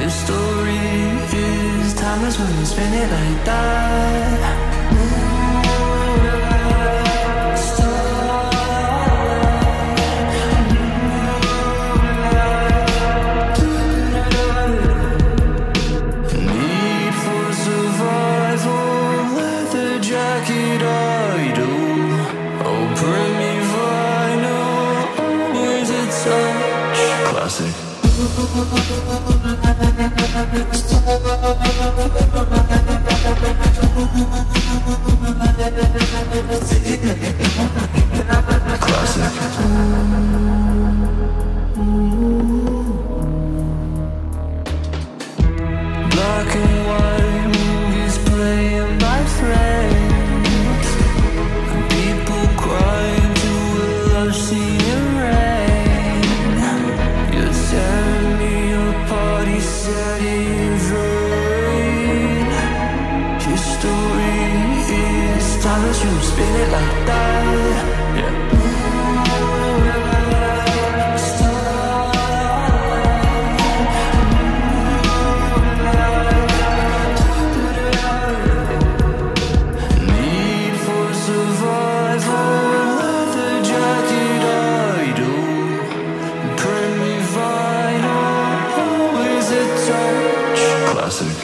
Your story is timeless when you spin it like that. Need for survival, leather jacket idol. Oh, bring me vinyl, always a touch. Classic. Black and white movies playing by friends, and people crying to a love scene in rain. You're tearing me apart, you said it rain. Your story is timeless, you spin it like that. Yeah. Classic.